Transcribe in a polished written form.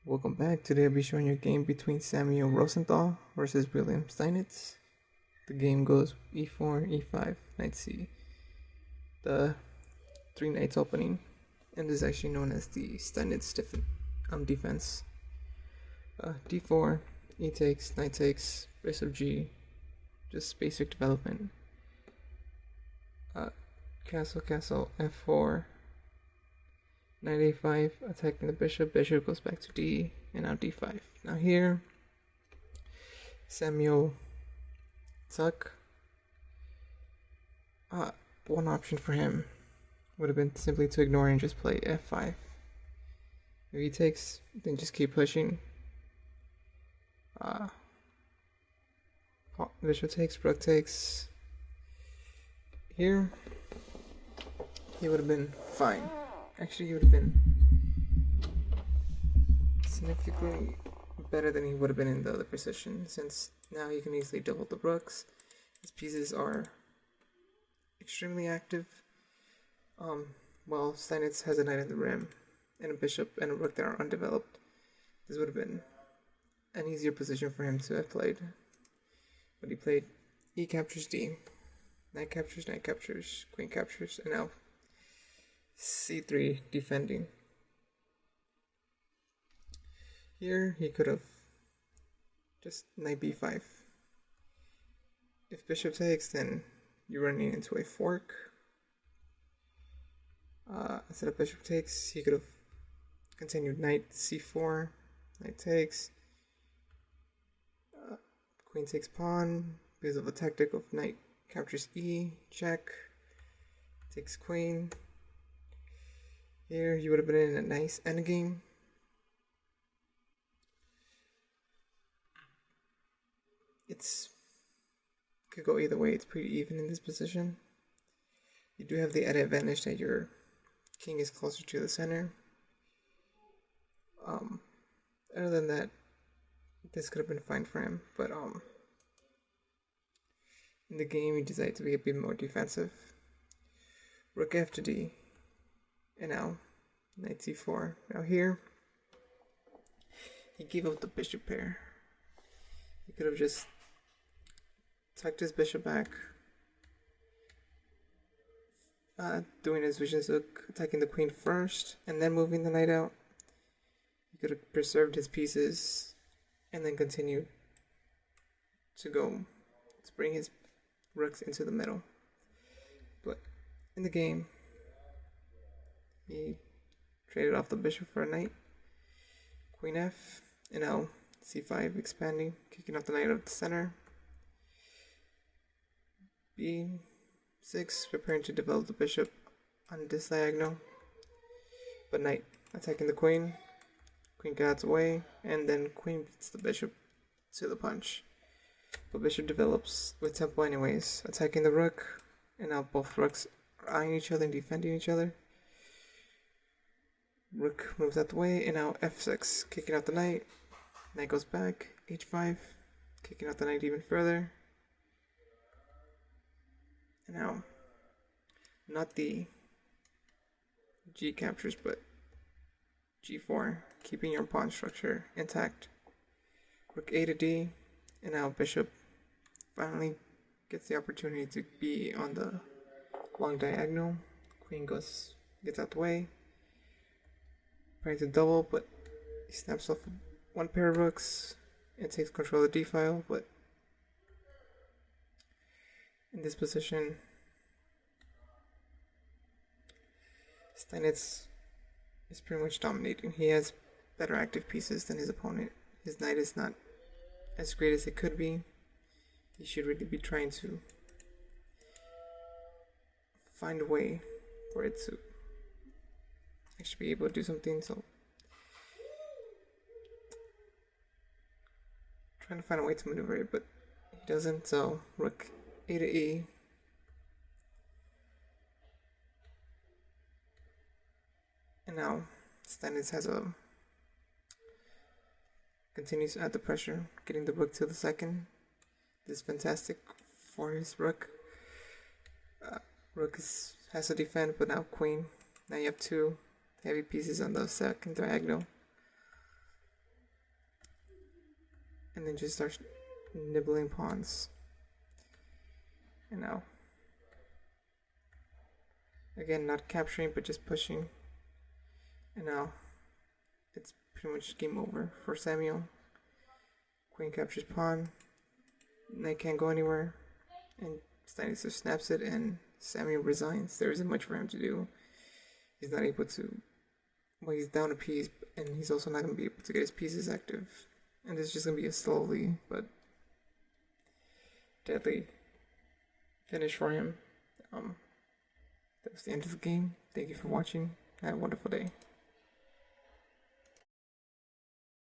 Welcome back. Today I'll be showing you a game between Samuel Rosenthal versus Wilhelm Steinitz. The game goes e4, e5, knight c. The three knights opening, and this is actually known as the Steinitz defense. d4, e takes, knight takes, bishop g, just basic development. Castle, f4, knight a5, attacking the bishop goes back to d, and now d5. Now here, Samuel took. One option for him would have been simply to ignore and just play f5. If he takes, then just keep pushing. Bishop takes, rook takes. Here, he would have been fine. Actually, he would have been significantly better than he would have been in the other position, since now he can easily double the rooks. His pieces are extremely active. While Steinitz has a knight in the rim, and a bishop and a rook that are undeveloped, this would have been an easier position for him to have played. But he played e captures d, knight captures, queen captures, and now c3 defending. Here he could have just knight b5. If bishop takes, then you're running into a fork. Instead of bishop takes, he could have continued knight c4, knight takes, queen takes pawn because of a tactic of knight captures e, check, takes queen. Here you would have been in a nice endgame. Could go either way. It's pretty even in this position. You do have the added advantage that your king is closer to the center. Other than that, this could have been fine for him, but in the game he decided to be a bit more defensive. Rook f to d, and now knight c4. Now here, he gave up the bishop pair. He could have just tucked his bishop back, doing his vision hook, attacking the queen first, and then moving the knight out. He could have preserved his pieces, and then continued to bring his rooks into the middle. But in the game, he traded off the bishop for a knight, queen f, and now c5 expanding, kicking off the knight out of the center. b6, preparing to develop the bishop on this diagonal, but knight attacking the queen. Queen gets away, and then queen beats the bishop to the punch. But bishop develops with tempo anyways, attacking the rook, and now both rooks are eyeing each other and defending each other. Rook moves out the way, and now f6, kicking out the knight. Knight goes back, h5, kicking out the knight even further. And now, not the g captures, but g4, keeping your pawn structure intact. Rook a to d, and now bishop finally gets the opportunity to be on the long diagonal. Queen gets out the way, trying to double, but he snaps off one pair of rooks and takes control of the d-file. But in this position, Steinitz is pretty much dominating. He has better active pieces than his opponent. His knight is not as great as it could be. He should really be trying to find a way for it to actually be able to do something. So, trying to find a way to maneuver it, but he doesn't. So, rook a to e. And now Steinitz continues to add the pressure, getting the rook to the second. This is fantastic for his rook. Rook has to defend, but now queen. Now you have two heavy pieces on the second diagonal. and then just start nibbling pawns. And now, again, not capturing, but just pushing. And now, it's pretty much game over for Samuel. Queen captures pawn. Knight can't go anywhere. And Steinitz just snaps it, and Samuel resigns. There isn't much for him to do. He's not able to. Well, he's down a piece, and he's also not going to be able to get his pieces active. And this is just going to be a slowly but deadly finish for him. That was the end of the game. Thank you for watching. Have a wonderful day.